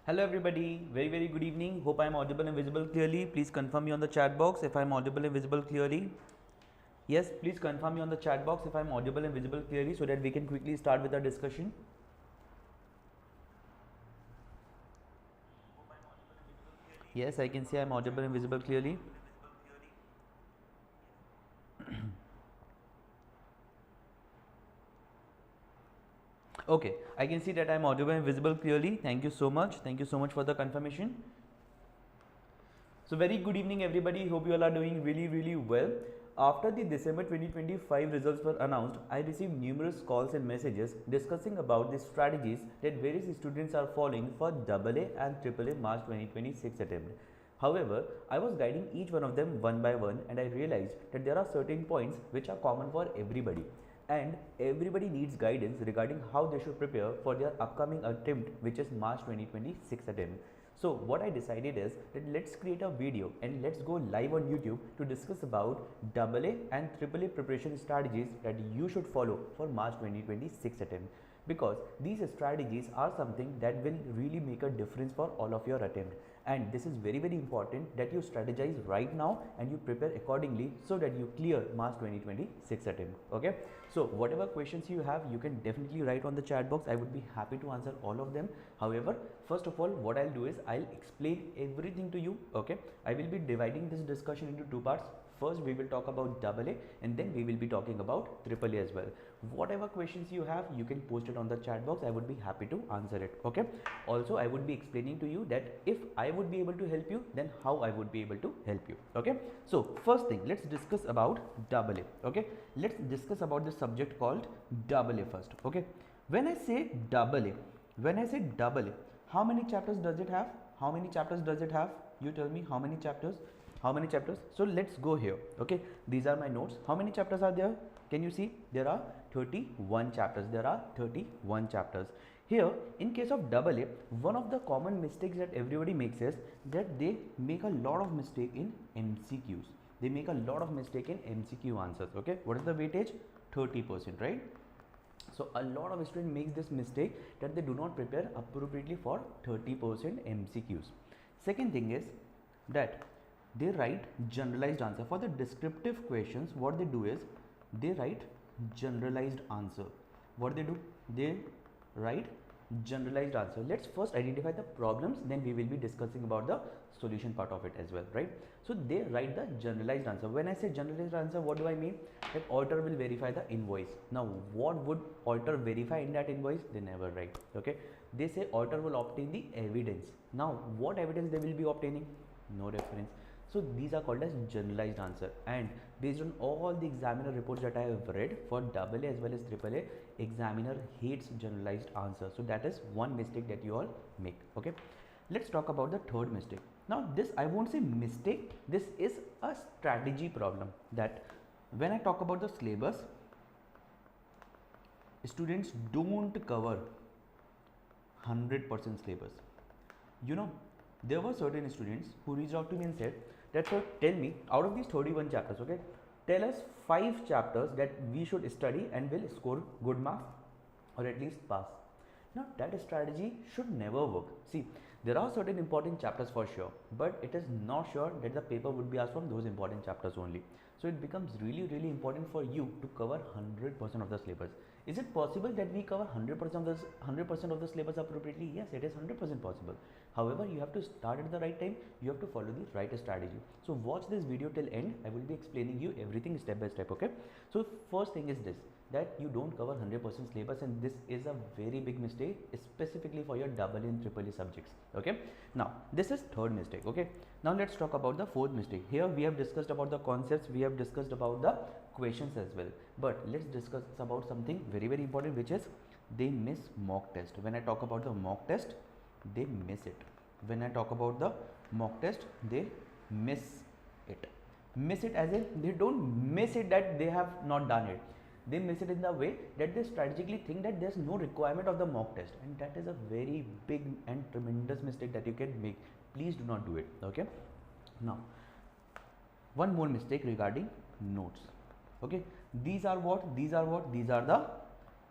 Hello everybody, very good evening. Hope I am audible and visible clearly. Please confirm me on the chat box if I am audible and visible clearly. Yes, please confirm me on the chat box if I am audible and visible clearly so that we can quickly start with our discussion. Yes, I can say I am audible and visible clearly. Okay, I can see that I am audible and visible clearly. Thank you so much. Thank you so much for the confirmation. So very good evening everybody. Hope you all are doing really well. After the December 2025 results were announced, I received numerous calls and messages discussing about the strategies that various students are following for AA and AAA March 2026 attempt. However, I was guiding each one of them one by one and I realized that there are certain points which are common for everybody and everybody needs guidance regarding how they should prepare for their upcoming attempt, which is March 2026 attempt. So what I decided is that let's create a video and let's go live on YouTube to discuss about AA and AAA preparation strategies that you should follow for March 2026 attempt, because these strategies are something that will really make a difference for all of your attempt, and this is very important that you strategize right now and you prepare accordingly so that you clear March 2026 attempt. Okay, so whatever questions you have, you can definitely write on the chat box. I would be happy to answer all of them. However, first of all, what I'll do is I'll explain everything to you. Okay, I will be dividing this discussion into two parts. First we will talk about AA and then we will be talking about AAA as well. Whatever questions you have, you can post it on the chat box. I would be happy to answer it. Okay, also I would be explaining to you that if I would be able to help you, then how I would be able to help you. Okay, so first thing, let's discuss about AA. Okay, let's discuss about the subject called AA first. Okay, when I say AA, how many chapters does it have? How many chapters does it have? You tell me how many chapters. How many chapters? So let's go here. Okay, these are my notes. How many chapters are there? Can you see? There are 31 chapters. There are 31 chapters. Here, in case of AA, one of the common mistakes that everybody makes is that they make a lot of mistake in MCQs. They make a lot of mistake in MCQ answers. Okay, what is the weightage? 30%, right? So a lot of students makes this mistake that they do not prepare appropriately for 30% MCQs. Second thing is that they write generalized answer. For the descriptive questions, what they do is they write generalized answer. What they do? They write generalized answer. Let's first identify the problems, then we will be discussing about the solution part of it as well, right? So they write the generalized answer. When I say generalized answer, what do I mean? That auditor will verify the invoice. Now what would auditor verify in that invoice? They never write. Okay, they say auditor will obtain the evidence. Now what evidence they will be obtaining? No reference. So these are called as generalized answer, and based on all the examiner reports that I have read for AA as well as AAA, examiner hates generalized answer. So that is one mistake that you all make. Okay, let's talk about the third mistake. Now this, I won't say mistake, this is a strategy problem, that when I talk about the syllabus, students don't cover 100% syllabus. You know, there were certain students who reached out to me and said that, sir, tell me, out of these 31 chapters, okay, tell us 5 chapters that we should study and will score good marks or at least pass. Now that strategy should never work. See, there are certain important chapters for sure, but it is not sure that the paper would be asked from those important chapters only. So it becomes really important for you to cover 100% of the syllabus. Is it possible that we cover 100% of the syllabus appropriately? Yes, it is 100% possible. However, you have to start at the right time. You have to follow the right strategy. So watch this video till end. I will be explaining you everything step by step. Okay. So first thing is this, that you don't cover 100% syllabus, and this is a very big mistake, specifically for your AA and AAA subjects. Okay. Now this is third mistake. Okay. Now let's talk about the fourth mistake. Here we have discussed about the concepts. We have discussed about the questions as well, but let's discuss about something very important, which is they miss mock test. When I talk about the mock test, they miss it. When I talk about the mock test, they miss it. Miss it as in they don't miss it that they have not done it. They miss it in the way that they strategically think that there's no requirement of the mock test, and that is a very big and tremendous mistake that you can make. Please do not do it. Okay. Now one more mistake regarding notes. Okay, these are the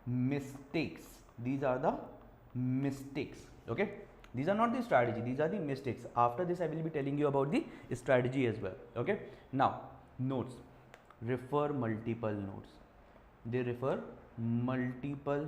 mistakes. These are the mistakes. Okay, These are not the strategy, these are the mistakes. After this I will be telling you about the strategy as well. Okay, now notes, refer multiple notes. They refer multiple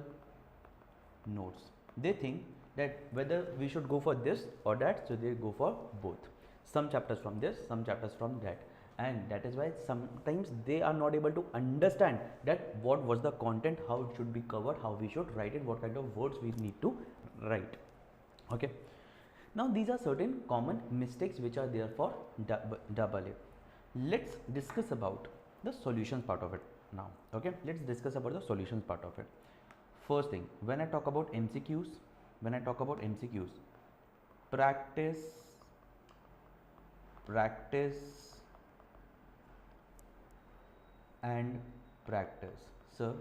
notes. They think that whether we should go for this or that, so they go for both. Some chapters from this, some chapters from that, and that is why sometimes they are not able to understand that what was the content, how it should be covered, how we should write it, what kind of words we need to write. Okay, now these are certain common mistakes which are there for AA. Let's discuss about the solutions part of it now. Okay, let's discuss about the solutions part of it. First thing, when I talk about MCQs, practice and practice. Sir,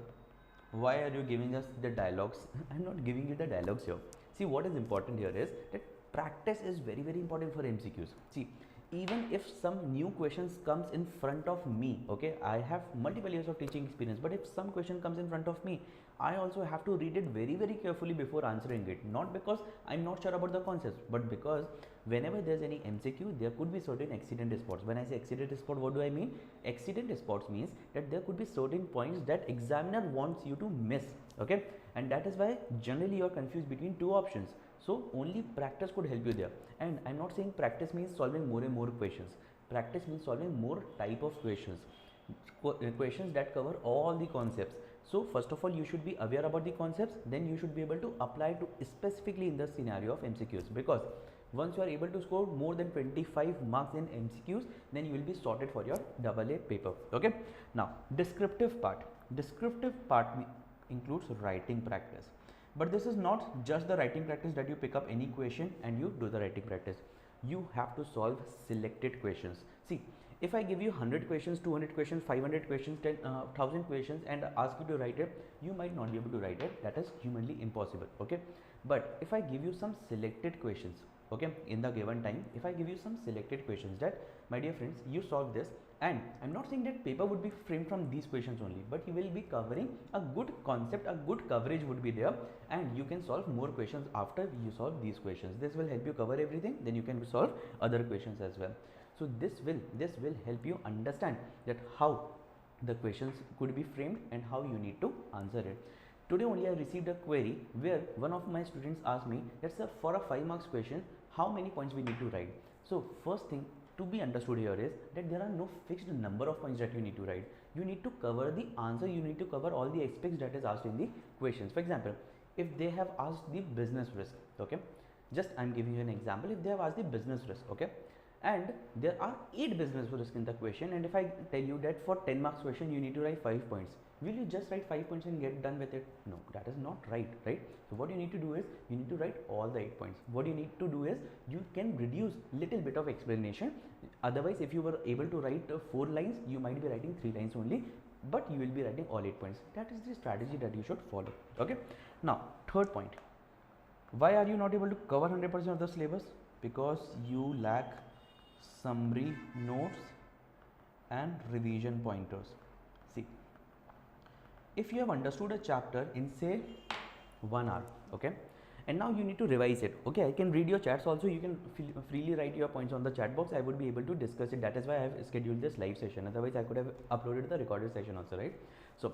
why are you giving us the dialogues? I'm not giving you the dialogues here. See, what is important here is that practice is very, very important for MCQs. See, even if some new questions comes in front of me, okay, I have multiple years of teaching experience, but if some question comes in front of me, I also have to read it very, very carefully before answering it. Not because I'm not sure about the concepts, but because whenever there's any MCQ, there could be certain accident spots. When I say accident spot, what do I mean? Accident spots means that there could be certain points that examiner wants you to miss. Okay, and that is why generally you are confused between two options. So only practice could help you there. And I'm not saying practice means solving more and more questions. Practice means solving more type of questions, questions that cover all the concepts. So first of all, you should be aware about the concepts, then you should be able to apply to specifically in the scenario of MCQs, because once you are able to score more than 25 marks in MCQs, then you will be sorted for your AA paper. Okay, now descriptive part includes writing practice. But this is not just the writing practice that you pick up any question and you do the writing practice. You have to solve selected questions. See, if I give you 100 questions, 200 questions, 500 questions, 10,000 questions and ask you to write it, you might not be able to write it. That is humanly impossible. Okay, but if I give you some selected questions, okay, in the given time, if I give you some selected questions that, my dear friends, you solve this, and I'm not saying that paper would be framed from these questions only, but you will be covering a good concept, a good coverage would be there, and you can solve more questions after you solve these questions. This will help you cover everything, then you can solve other questions as well. So this will help you understand that how the questions could be framed and how you need to answer it. Today only I received a query where one of my students asked me that, sir, for a 5 marks question, how many points we need to write? So first thing to be understood here is that there are no fixed number of points that you need to write. You need to cover the answer, you need to cover all the aspects that is asked in the questions. For example, if they have asked the business risk, okay, just I'm giving you an example. If they have asked the business risk, okay, and there are 8 business risk in the question, and if I tell you that for 10 marks question you need to write 5 points, will you just write 5 points and get done with it? No, that is not right? So what you need to do is you need to write all the 8 points. What you need to do is you can reduce little bit of explanation. Otherwise, if you were able to write 4 lines, you might be writing 3 lines only, but you will be writing all 8 points. That is the strategy that you should follow. Okay, now third point, why are you not able to cover 100% of the syllabus? Because you lack summary notes and revision pointers. See, if you have understood a chapter in say 1 hour, okay, and now you need to revise it, okay, I can read your chats also, you can freely write your points on the chat box. I would be able to discuss it. That is why I have scheduled this live session, otherwise I could have uploaded the recorded session also, right? So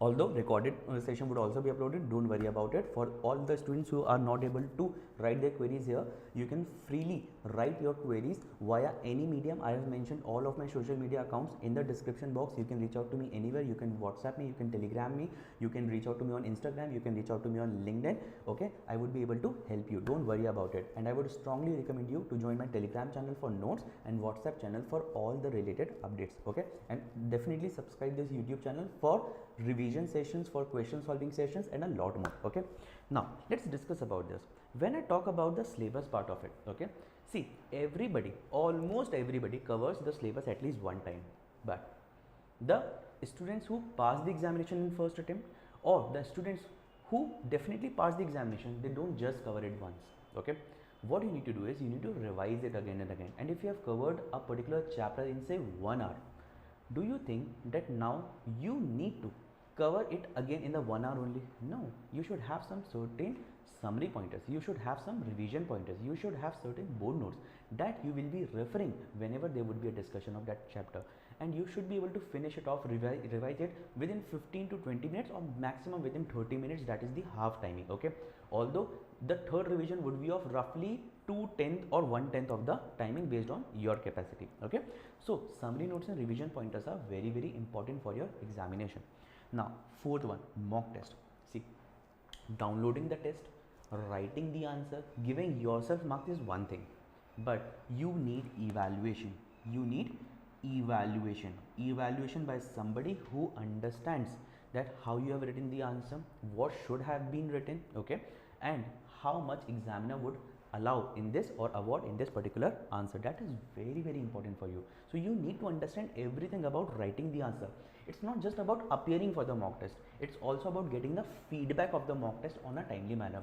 although recorded session would also be uploaded, don't worry about it. For all the students who are not able to write their queries here, you can freely write your queries via any medium. I have mentioned all of my social media accounts in the description box. You can reach out to me anywhere. You can WhatsApp me, you can Telegram me, you can reach out to me on Instagram, you can reach out to me on LinkedIn. Okay, I would be able to help you. Don't worry about it. And I would strongly recommend you to join my Telegram channel for notes and WhatsApp channel for all the related updates. Okay, and definitely subscribe this YouTube channel for revision sessions, for question solving sessions, and a lot more. Okay, now let's discuss about this. When I talk about the syllabus part of it, okay, see, everybody, almost everybody covers the syllabus at least one time, but the students who pass the examination in first attempt, or the students who definitely pass the examination, they don't just cover it once. Okay, what you need to do is you need to revise it again and again. And if you have covered a particular chapter in say 1 hour, do you think that now you need to cover it again in the 1 hour only? No, you should have some certain summary pointers, you should have some revision pointers, you should have certain board notes that you will be referring whenever there would be a discussion of that chapter, and you should be able to finish it off, revise it within 15 to 20 minutes or maximum within 30 minutes. That is the half timing. Okay, although the third revision would be of roughly 2/10 or 1/10 of the timing based on your capacity. Okay, so summary notes and revision pointers are very, very important for your examination. Now fourth one, mock test. See, downloading the test, writing the answer, giving yourself marks is one thing, but you need evaluation. You need evaluation by somebody who understands that how you have written the answer, what should have been written, okay, and how much examiner would allow in this or award in this particular answer. That is very, very important for you. So you need to understand everything about writing the answer. It's not just about appearing for the mock test, it's also about getting the feedback of the mock test on a timely manner.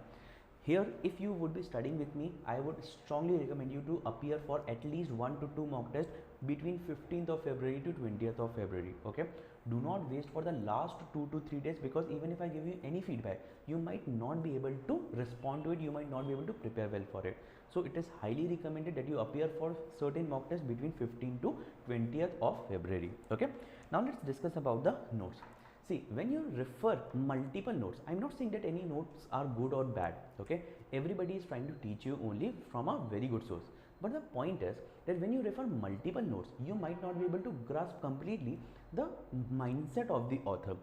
Here, if you would be studying with me, I would strongly recommend you to appear for at least 1 to 2 mock tests between 15th of February to 20th of February. Okay, do not waste for the last 2 to 3 days, because even if I give you any feedback, you might not be able to respond to it, you might not be able to prepare well for it. So it is highly recommended that you appear for certain mock tests between 15th to 20th of February. Okay, now let's discuss about the notes. See, when you refer multiple notes, I'm not saying that any notes are good or bad. Okay, everybody is trying to teach you only from a very good source. But the point is that when you refer multiple notes, you might not be able to grasp completely the mindset of the author.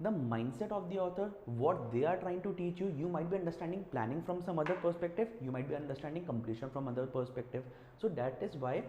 The mindset of the author, what they are trying to teach you, you might be understanding planning from some other perspective, you might be understanding completion from other perspective. So that is why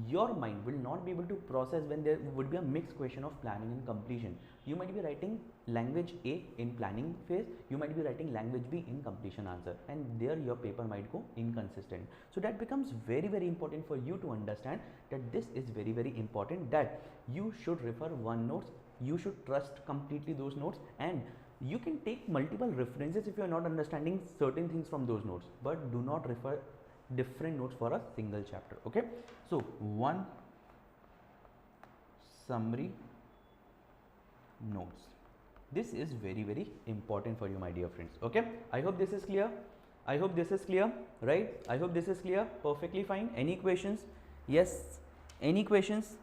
your mind will not be able to process when there would be a mixed question of planning and completion. You might be writing language A in planning phase, you might be writing language B in completion answer, and there your paper might go inconsistent. So that becomes very, very important for you to understand that this is very, very important, that you should refer one notes, you should trust completely those notes, and you can take multiple references if you are not understanding certain things from those notes, but do not refer different notes for a single chapter. Okay, so one summary notes, this is very, very important for you, my dear friends. Okay, I hope this is clear. I hope this is clear, right? I hope this is clear. Perfectly fine. Any questions? Yes, any questions?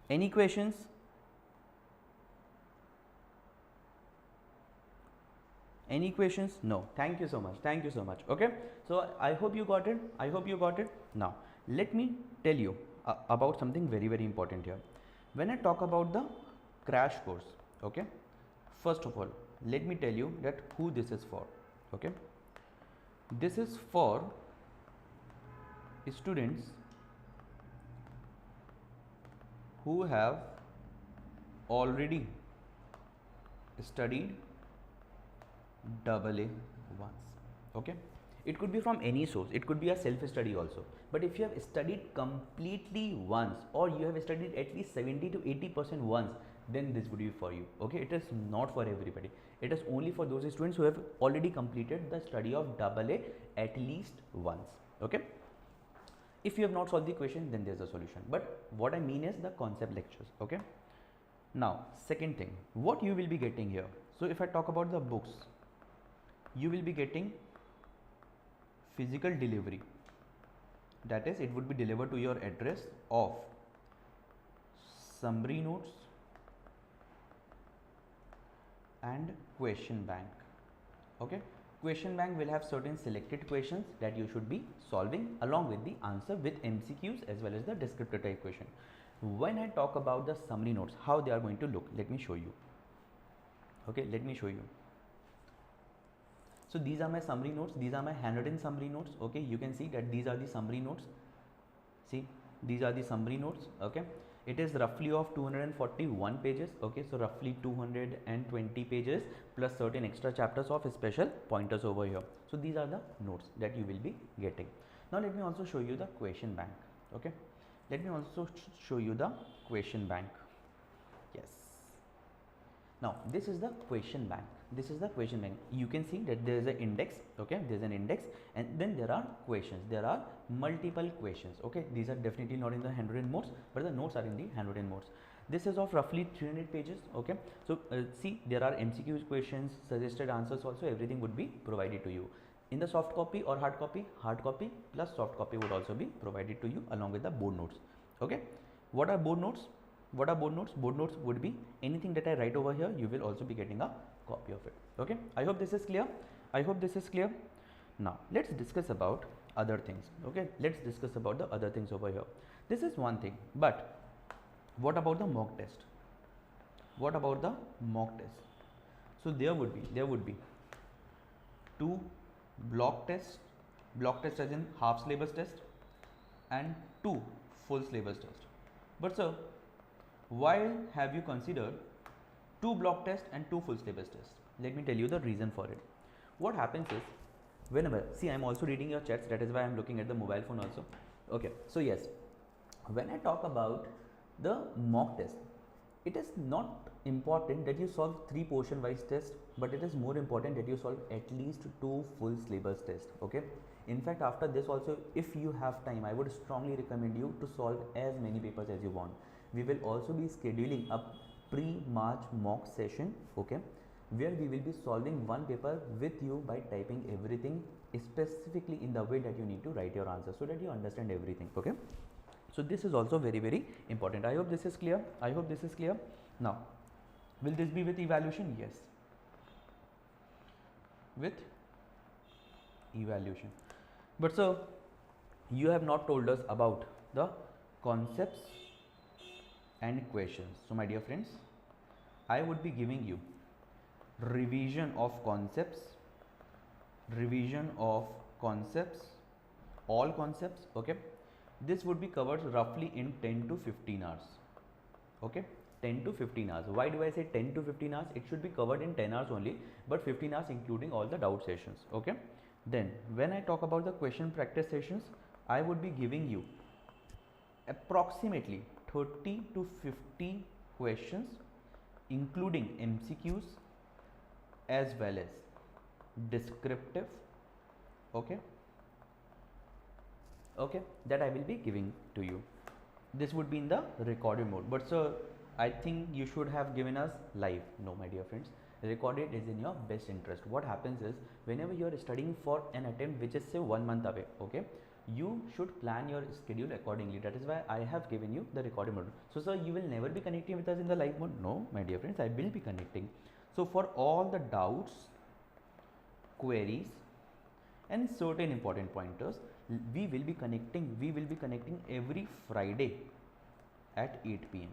Any questions? Any questions? No. Thank you so much. Thank you so much. Okay, so I hope you got it. I hope you got it. Now let me tell you about something very, very important here. When I talk about the crash course, okay, first of all, let me tell you that who this is for. Okay, this is for students who have already studied AA once. Okay, it could be from any source, it could be a self-study also, but if you have studied completely once, or you have studied at least 70 to 80% once, then this would be for you. Okay, it is not for everybody, it is only for those students who have already completed the study of AA at least once. Okay, if you have not solved the question, then there's a solution, but what I mean is the concept lectures. Okay, now second thing, what you will be getting here. So if I talk about the books, you will be getting physical delivery, that is, it would be delivered to your address of summary notes and question bank. Okay, question bank will have certain selected questions that you should be solving along with the answer with MCQs as well as the descriptive type question. When I talk about the summary notes, how they are going to look, let me show you. Okay, let me show you. So these are my summary notes, these are my handwritten summary notes. Okay, you can see that these are the summary notes. See, these are the summary notes. Okay, it is roughly of 241 pages. Okay, so roughly 220 pages plus certain extra chapters of special pointers over here. So these are the notes that you will be getting. Now let me also show you the question bank. Okay, let me also show you the question bank. Yes, now this is the question bank. This is the question bank. You can see that there is an index. Okay, there's an index, and then there are questions. There are multiple questions. Okay, these are definitely not in the handwritten notes, but the notes are in the handwritten notes. This is of roughly 300 pages. Okay, so see, there are MCQ questions, suggested answers also, everything would be provided to you in the soft copy or hard copy plus soft copy would also be provided to you along with the board notes. Okay, what are board notes? What are board notes? Board notes would be anything that I write over here, you will also be getting a copy of it. Okay, I hope this is clear. I hope this is clear. Now let's discuss about other things. Okay, let's discuss about the other things over here. This is one thing, but what about the mock test? What about the mock test? So there would be 2 block tests as in half syllabus test, and 2 full syllabus test. But sir, why have you considered 2 block tests and 2 full syllabus tests? Let me tell you the reason for it. What happens is, whenever, see, I'm also reading your chats, that is why I'm looking at the mobile phone also. Okay, so yes, when I talk about the mock test, it is not important that you solve 3 portion wise tests, but it is more important that you solve at least 2 full syllabus tests. Okay, in fact, after this also, if you have time, I would strongly recommend you to solve as many papers as you want. We will also be scheduling a pre-March mock session, okay, where we will be solving one paper with you by typing everything specifically in the way that you need to write your answer, so that you understand everything. Okay, so this is also very, very important. I hope this is clear. I hope this is clear. Now, will this be with evaluation? Yes, with evaluation. But sir, you have not told us about the concepts and questions. So my dear friends, I would be giving you revision of concepts, all concepts. Okay, this would be covered roughly in 10 to 15 hours. Okay, 10 to 15 hours. Why do I say 10 to 15 hours? It should be covered in 10 hours only, but 15 hours including all the doubt sessions. Okay, then when I talk about the question practice sessions, I would be giving you approximately 30 to 50 questions, including MCQs as well as descriptive. Okay, that I will be giving to you. This would be in the recorded mode. But sir, I think you should have given us live. No, my dear friends, recorded is in your best interest. What happens is, whenever you are studying for an attempt which is say 1 month away, okay, you should plan your schedule accordingly. That is why I have given you the recorded mode. So sir, you will never be connecting with us in the live mode? No, my dear friends, I will be connecting. So for all the doubts, queries and certain important pointers, we will be connecting every Friday at 8 p.m.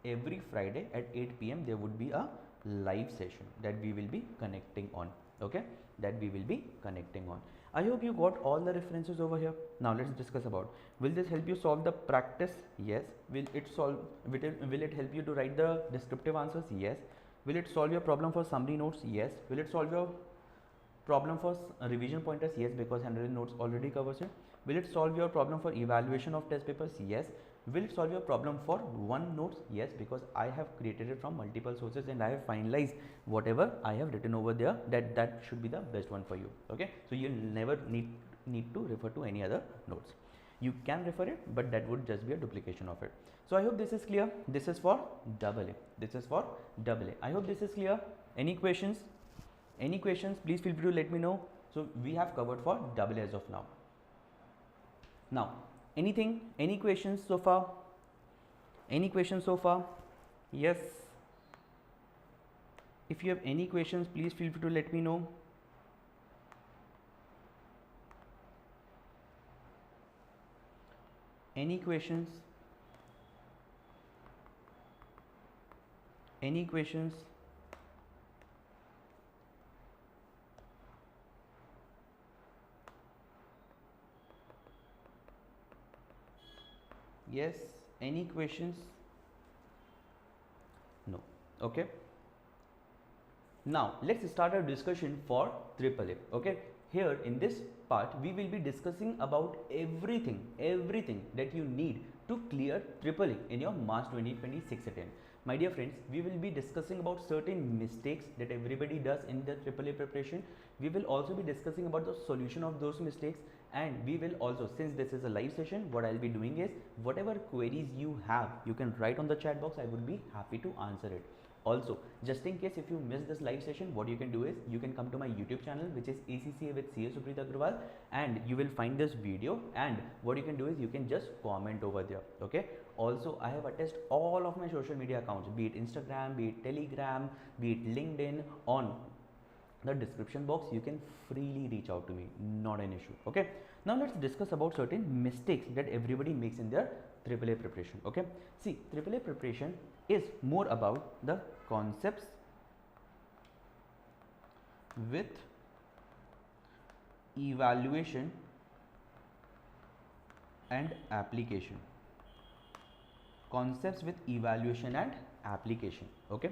Every Friday at 8 p.m. there would be a live session that we will be connecting on. Okay, that we will be connecting on. I hope you got all the references over here. Now let's discuss about, will this help you solve the practice? Yes. Will it help you to write the descriptive answers? Yes. Will it solve your problem for summary notes? Yes. Will it solve your problem for revision pointers? Yes, because handwritten notes already covers it. Will it solve your problem for evaluation of test papers? Yes. Will it solve your problem for one notes? Yes, because I have created it from multiple sources and I have finalized whatever I have written over there, that should be the best one for you. Okay, so you'll never need to refer to any other notes. You can refer it, but that would just be a duplication of it. So I hope this is clear. This is for AA. This is for AA. I hope this is clear. Any questions? Any questions? Please feel free to let me know. So we have covered for AA as of now. Now, anything? Any questions so far? Any questions so far? Yes. If you have any questions, please feel free to let me know. Any questions? Any questions? Yes. Any questions? No. Okay. Now let's start our discussion for AAA. Okay. Here in this part, we will be discussing about everything that you need to clear AAA in your March 2026 attempt. My dear friends, we will be discussing about certain mistakes that everybody does in the AAA preparation. We will also be discussing about the solution of those mistakes, and we will also, since this is a live session, what I'll be doing is whatever queries you have, you can write on the chat box. I would be happy to answer it. Also, just in case if you miss this live session, what you can do is you can come to my YouTube channel, which is ACCA with CA Supreet Agrawal, and you will find this video, and what you can do is you can just comment over there. Okay. Also, I have attached all of my social media accounts, be it Instagram, be it Telegram, be it LinkedIn, on the description box. You can freely reach out to me, not an issue. Okay. Now let's discuss about certain mistakes that everybody makes in their AAA preparation. Okay. See, AAA preparation is more about the concepts with evaluation and application. Concepts with evaluation and application. Okay.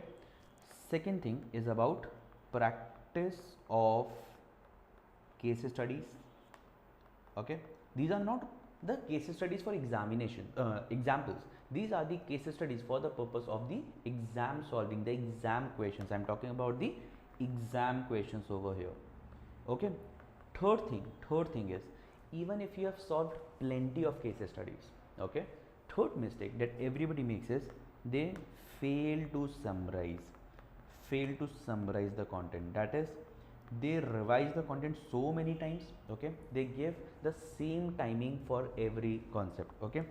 Second thing is about practice of case studies. Okay. These are not the case studies for examination examples. These are the case studies for the purpose of the exam solving, the exam questions. I'm talking about the exam questions over here. Okay. Third thing is, even if you have solved plenty of case studies, okay, third mistake that everybody makes is they fail to summarize the content. That is, they revise the content so many times. Okay, they give the same timing for every concept. Okay,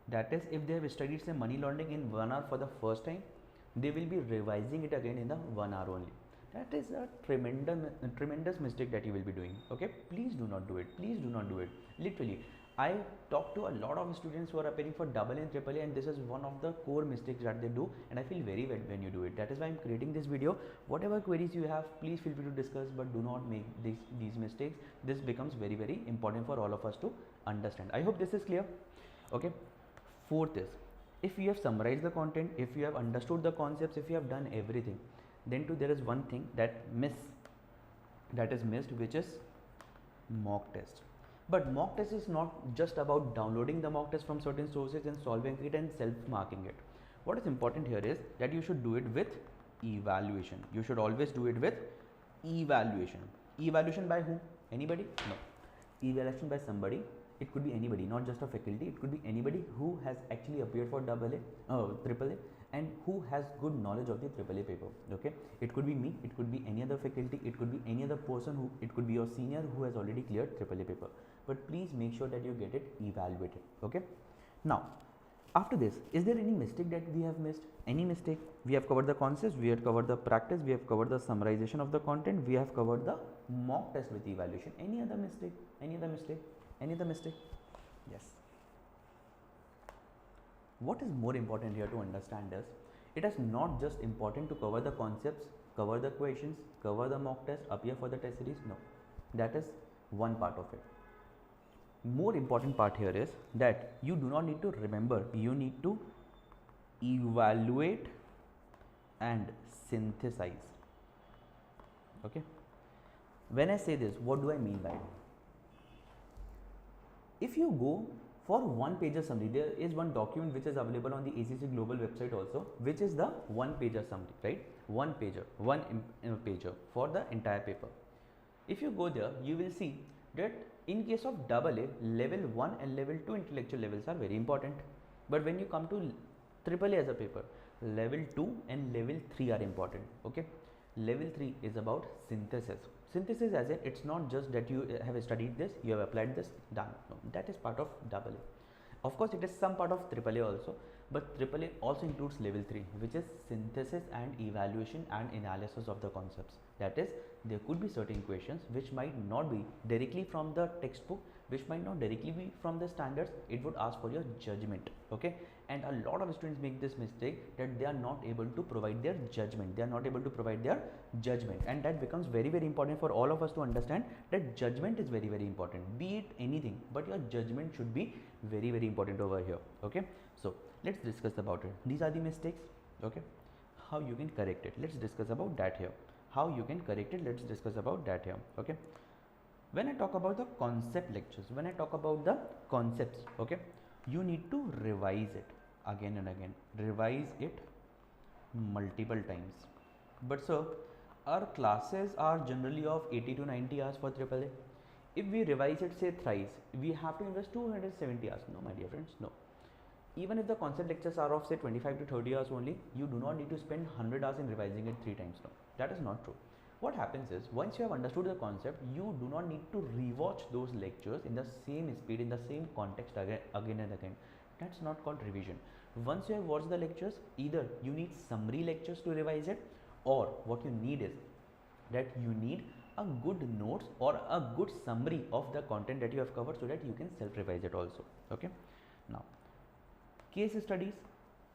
that is, if they have studied say money laundering in 1 hour for the first time, they will be revising it again in the 1 hour only. That is a tremendous mistake that you will be doing. Okay, please do not do it. Please do not do it. Literally, I talk to a lot of students who are appearing for AA and AAA, and this is one of the core mistakes that they do, and I feel very well when you do it. That is why I'm creating this video. Whatever queries you have, please feel free to discuss, but do not make these mistakes. This becomes very, very important for all of us to understand. I hope this is clear. Okay. Fourth is, if you have summarized the content, if you have understood the concepts, if you have done everything, then too there is one thing that is missed, which is mock test. But mock test is not just about downloading the mock test from certain sources and solving it and self-marking it. What is important here is that you should do it with evaluation. You should always do it with evaluation. Evaluation by whom? Anybody? No. Evaluation by somebody. It could be anybody, not just a faculty. It could be anybody who has actually appeared for AAA, and who has good knowledge of the AAA paper. Okay, it could be me, it could be any other faculty, it could be any other person who, it could be your senior who has already cleared AAA paper. But please make sure that you get it evaluated. Okay. Now, after this, is there any mistake that we have missed? Any mistake? We have covered the concepts, we have covered the practice, we have covered the summarization of the content, we have covered the mock test with evaluation. Any other mistake? Any other mistake? Any other mistake? Yes. What is more important here to understand is, it is not just important to cover the concepts, cover the questions, cover the mock test, appear for the test series. No, that is one part of it. More important part here is that you do not need to remember, you need to evaluate and synthesize. Okay. When I say this, what do I mean by it? If you go for one pager summary, there is one document which is available on the ACCA global website also, which is the one pager summary, right? One pager for the entire paper. If you go there, you will see that in case of AA, level 1 and level 2 intellectual levels are very important. But when you come to AAA as a paper, level 2 and level 3 are important. Okay. Level 3 is about synthesis. Synthesis as in, it's not just that you have studied this, you have applied this, done. No, that is part of AA. Of course, it is some part of AAA also, but AAA also includes level 3, which is synthesis and evaluation and analysis of the concepts. That is, there could be certain questions which might not be directly from the textbook, which might not directly be from the standards. It would ask for your judgment. Okay. And a lot of students make this mistake that they are not able to provide their judgment. They are not able to provide their judgment, and that becomes very, very important for all of us to understand that judgment is very, very important. Be it anything, but your judgment should be very, very important over here. Okay. So let's discuss about it. These are the mistakes. Okay. How you can correct it. Let's discuss about that here. How you can correct it. Let's discuss about that here. Okay. When I talk about the concept lectures, when I talk about the concepts, okay, you need to revise it again and again. Revise it multiple times. But sir, our classes are generally of 80 to 90 hours for AAA. If we revise it say thrice, we have to invest 270 hours. No, my dear friends, no. Even if the concept lectures are of say 25 to 30 hours only, you do not need to spend 100 hours in revising it 3 times. No, that is not true. What happens is, once you have understood the concept, you do not need to rewatch those lectures in the same speed, in the same context again and again. That's not called revision. Once you have watched the lectures, either you need summary lectures to revise it, or what you need is that you need a good notes or a good summary of the content that you have covered, so that you can self-revise it also. Okay. Now, case studies.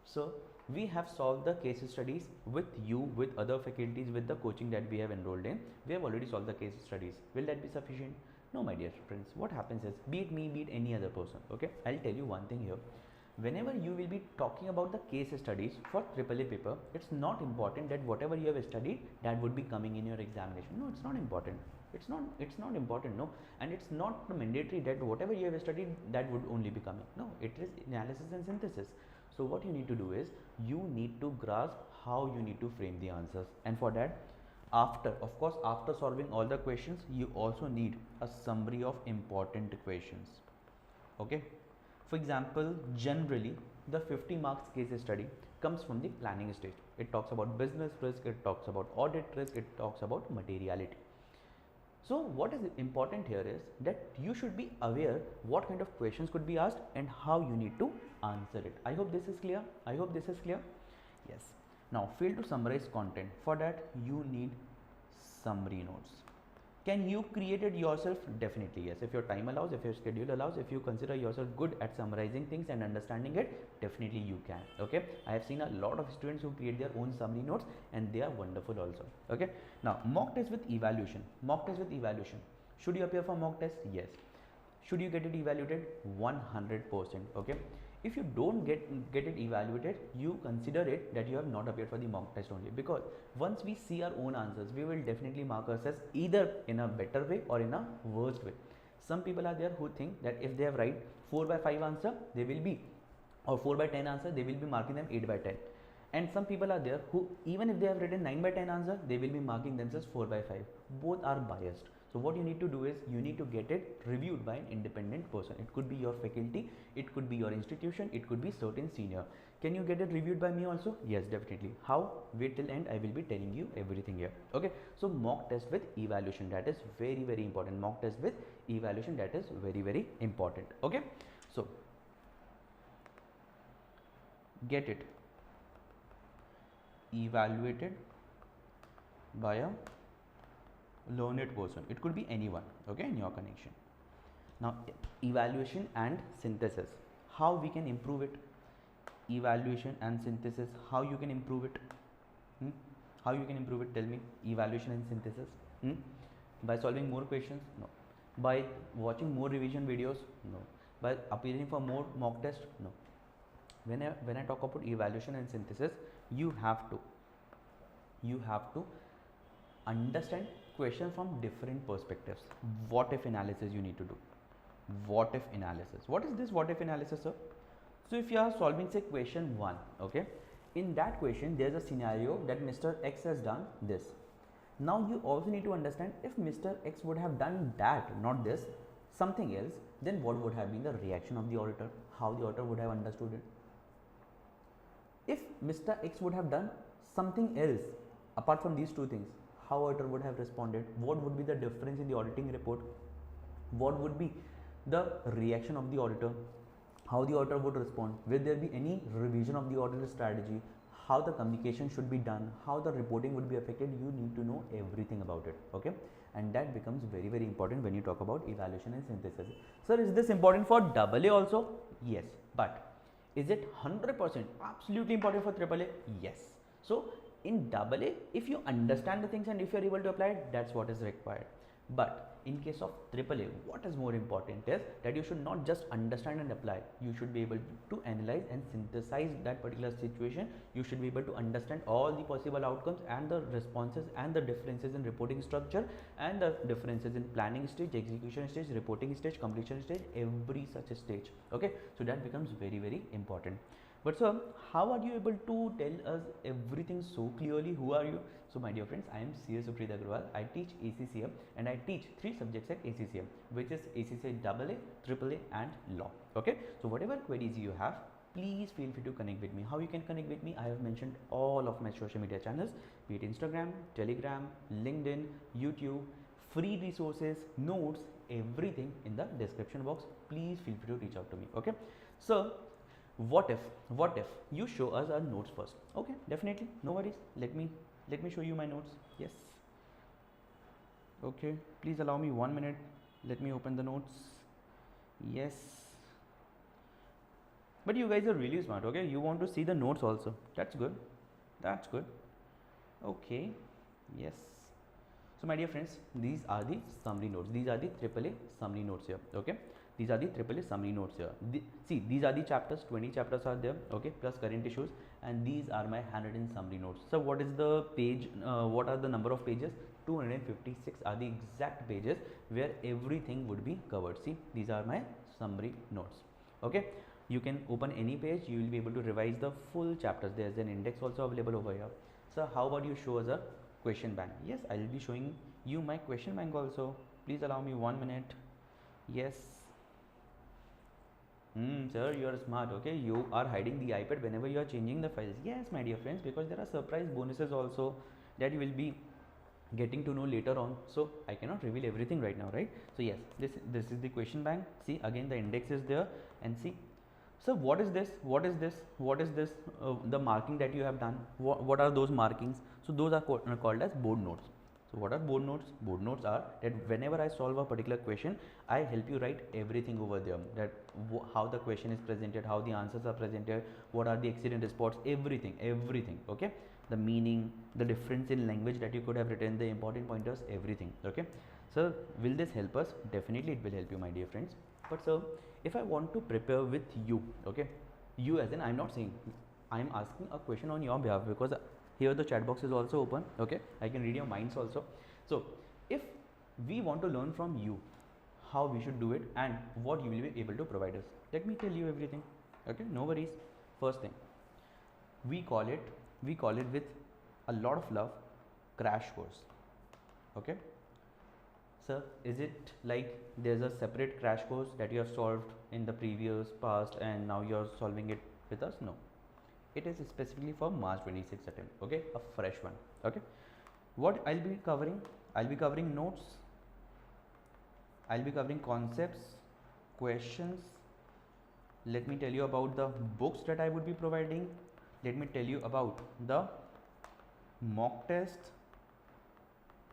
So we have solved the case studies with you, with other faculties, with the coaching that we have enrolled in. We have already solved the case studies. Will that be sufficient? No, my dear friends. What happens is, be it me, be it any other person, okay, I'll tell you one thing here. Whenever you will be talking about the case studies for AAA paper, it's not important that whatever you have studied, that would be coming in your examination. No, it's not important. It's not important, no. And it's not mandatory that whatever you have studied, that would only be coming. No, it is analysis and synthesis. So what you need to do is, you need to grasp how you need to frame the answers. And for that, after solving all the questions, you also need a summary of important questions. Okay. For example, generally the 50 marks case study comes from the planning stage. It talks about business risk, it talks about audit risk, it talks about materiality. So what is important here is that you should be aware what kind of questions could be asked and how you need to answer it. I hope this is clear. Yes. Now, fail to summarize content. For that, you need summary notes. Can you create it yourself? Definitely yes. If your time allows, if your schedule allows, if you consider yourself good at summarizing things and understanding it, definitely you can. Okay. I have seen a lot of students who create their own summary notes, and they are wonderful also. Okay. Now, mock test with evaluation. Should you appear for mock test? Yes. Should you get it evaluated? 100%. Okay. If you don't get it evaluated, you consider it that you have not appeared for the mock test only, because once we see our own answers, we will definitely mark ourselves either in a better way or in a worst way. Some people are there who think that if they have write 4 by 5 answer, they will be, or 4 by 10 answer, they will be marking them 8 by 10. And some people are there who, even if they have written 9 by 10 answer, they will be marking themselves 4 by 5. Both are biased. So what you need to do is, you need to get it reviewed by an independent person. It could be your faculty, it could be your institution, it could be certain senior. Can you get it reviewed by me also? Yes, definitely. How? Wait till end, I will be telling you everything here. Okay. So mock test with evaluation, that is very, very important. Mock test with evaluation, that is very, very important. Okay. So get it evaluated by a learned person. It could be anyone, okay, in your connection. Now, evaluation and synthesis, how we can improve it? Evaluation and synthesis, how you can improve it? How you can improve it? Tell me. Evaluation and synthesis. By solving more questions? No. By watching more revision videos? No. By appearing for more mock tests? No. When I talk about evaluation and synthesis, you have to understand question from different perspectives. What if analysis you need to do. What if analysis. What is this what if analysis, sir? So if you are solving say question 1, okay, in that question there is a scenario that Mr. X has done this. Now you also need to understand, if Mr. X would have done that, not this, something else, then what would have been the reaction of the auditor, how the auditor would have understood it. If Mr. X would have done something else apart from these two things, how auditor would have responded, what would be the difference in the auditing report, what would be the reaction of the auditor, how the auditor would respond, will there be any revision of the auditor strategy, how the communication should be done, how the reporting would be affected. You need to know everything about it. Okay. And that becomes very, very important when you talk about evaluation and synthesis. Sir, is this important for AA also? Yes. But is it 100% absolutely important for AAA? Yes. So in AA, if you understand the things and if you are able to apply it, that's what is required. But in case of AAA, what is more important is that you should not just understand and apply. You should be able to analyze and synthesize that particular situation. You should be able to understand all the possible outcomes and the responses and the differences in reporting structure and the differences in planning stage, execution stage, reporting stage, completion stage, every such a stage. Okay, so that becomes very, very important. But sir, how are you able to tell us everything so clearly? Who are you? So my dear friends, I am CA Supreet Agrawal. I teach ACCA and I teach 3 subjects at ACCA, which is ACCA AA, AAA and Law. Okay, so whatever queries you have, please feel free to connect with me. How you can connect with me? I have mentioned all of my social media channels, be it Instagram, Telegram, LinkedIn, YouTube, free resources, notes, everything in the description box. Please feel free to reach out to me. Okay, so what if you show us our notes first? Okay, definitely, no worries. Let me show you my notes. Yes, okay, please allow me 1 minute. Let me open the notes. Yes, but you guys are really smart. Okay, you want to see the notes also. That's good, that's good. Okay, yes. So my dear friends, these are the summary notes. These are the AAA summary notes here. Okay, these are the AAA summary notes here. See, these are the chapters. 20 chapters are there. Okay, plus current issues, and these are my handwritten summary notes. So what is the page? What are the number of pages? 256 are the exact pages where everything would be covered. See, these are my summary notes. Okay, you can open any page. You will be able to revise the full chapters. There's an index also available over here. So how about you show us a question bank? Yes, I will be showing you my question bank also. Please allow me 1 minute. Yes. Sir, you are smart. Okay, you are hiding the iPad whenever you are changing the files. Yes, my dear friends, because there are surprise bonuses also that you will be getting to know later on. So I cannot reveal everything right now, right? So yes, this is the question bank. See, again the index is there, and see. So what is this? What is this? What is this? The marking that you have done. What are those markings? So those are called as board notes. So what are board notes? Board notes are that whenever I solve a particular question, I help you write everything over there. That how the question is presented, how the answers are presented, what are the accident spots, everything. Okay, the meaning, the difference in language that you could have written, the important pointers, everything. Okay, so will this help us? Definitely it will help you, my dear friends. But sir, if I want to prepare with you, okay, you as in, I'm not saying, I'm asking a question on your behalf, because here the chat box is also open. Okay, I can read your minds also. So if we want to learn from you how we should do it and what you will be able to provide us, let me tell you everything. Okay, no worries. First thing, we call it with a lot of love, crash course. Okay, sir, is it like there's a separate crash course that you have solved in the previous past and now you're solving it with us? No, it is specifically for March 26 attempt. Okay, a fresh one. Okay, what I'll be covering? I'll be covering notes, I'll be covering concepts, questions. Let me tell you about the books that I would be providing. Let me tell you about the mock test.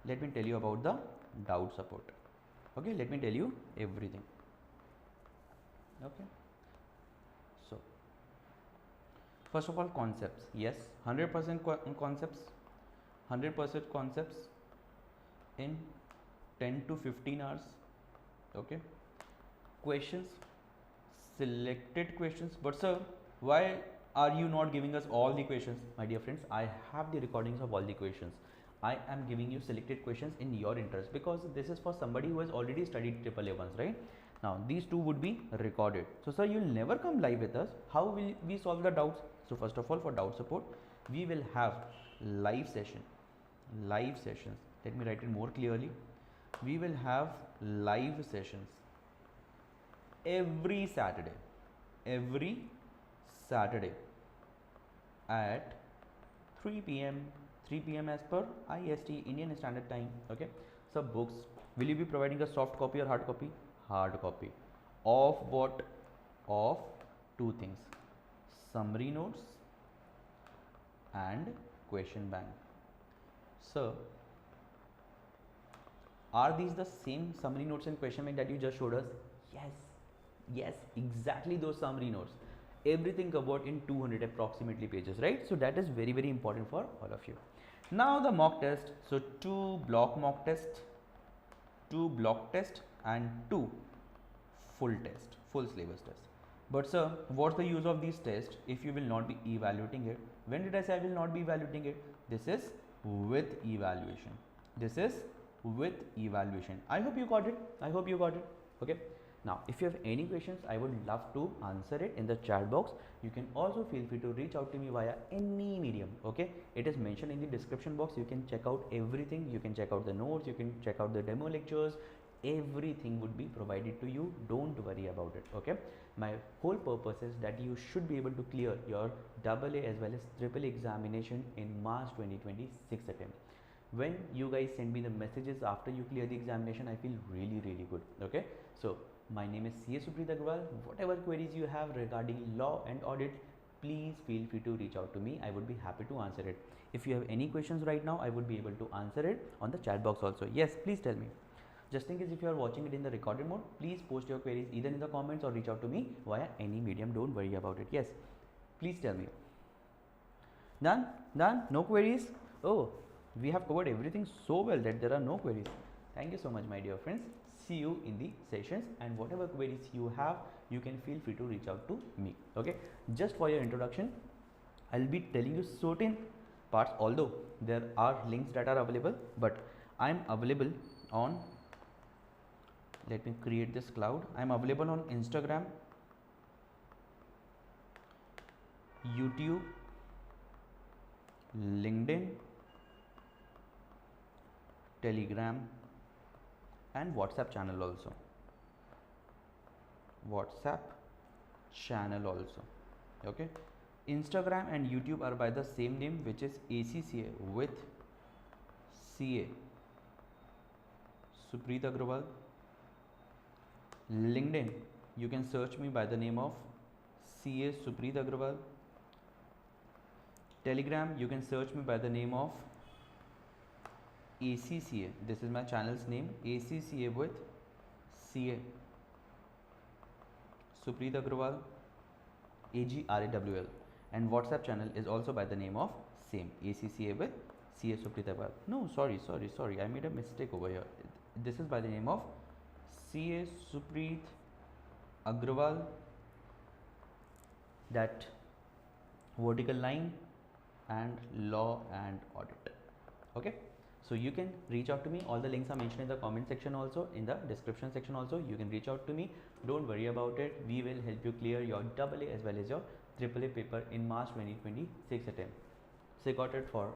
Let me tell you about the doubt support. Okay, let me tell you everything. Okay, so first of all, concepts. Yes, 100% concepts, 100% concepts in 10 to 15 hours. Okay, questions, selected questions. But sir, why are you not giving us all the questions? My dear friends, I have the recordings of all the questions. I am giving you selected questions in your interest, because this is for somebody who has already studied AAA ones, right? Now these two would be recorded. So sir, you'll never come live with us. How will we solve the doubts? So first of all, for doubt support, we will have live sessions. Let me write it more clearly. We will have live sessions every Saturday at 3 p.m. as per IST, Indian Standard Time. Okay, so books, will you be providing a soft copy or hard copy? Hard copy. Of what? Of two things, summary notes and question bank. So are these the same summary notes and question bank that you just showed us? Yes, exactly those summary notes. Everything covered in 200 approximately pages, right? So that is very, very important for all of you. Now the mock test. So 2 block mock test, 2 block test and 2 full syllabus test. But sir, what's the use of these tests if you will not be evaluating it? When did I say I will not be evaluating it? This is with evaluation. I hope you got it. Okay. Now, if you have any questions, I would love to answer it in the chat box. You can also feel free to reach out to me via any medium. Okay, it is mentioned in the description box. You can check out everything. You can check out the notes. You can check out the demo lectures. Everything would be provided to you. Don't worry about it. Okay, my whole purpose is that you should be able to clear your AA as well as AAA examination in March 2026 attempt. When you guys send me the messages after you clear the examination, I feel really good. Okay, so my name is CA Supreet Agrawal. Whatever queries you have regarding law and audit, please feel free to reach out to me. I would be happy to answer it. If you have any questions right now, I would be able to answer it on the chat box also. Yes, please tell me. Just in case if you are watching it in the recorded mode, please post your queries either in the comments or reach out to me via any medium. Don't worry about it. Yes, please tell me. Done? Done? No queries? Oh, we have covered everything so well that there are no queries. Thank you so much, my dear friends. See you in the sessions, and whatever queries you have, you can feel free to reach out to me. Okay, just for your introduction, I'll be telling you certain parts, although there are links that are available, but I'm available on, let me create this cloud. I'm available on Instagram, YouTube, LinkedIn, Telegram, and WhatsApp channel also. Okay, Instagram and YouTube are by the same name, which is ACCA with CA Supreet Agrawal. LinkedIn, you can search me by the name of CA Supreet Agrawal. Telegram, you can search me by the name of ACCA. This is my channel's name, ACCA with CA Supreet Agrawal, AGRAWL. And WhatsApp channel is also by the name of same, ACCA with CA Supreet Agrawal. No, sorry, I made a mistake over here. This is by the name of CA Supreet Agrawal, that vertical line, and law and audit. Okay, so you can reach out to me. All the links are mentioned in the comment section, also in the description section also. You can reach out to me. Don't worry about it. We will help you clear your AA as well as your AAA paper in March 2026 attempt. Say got it for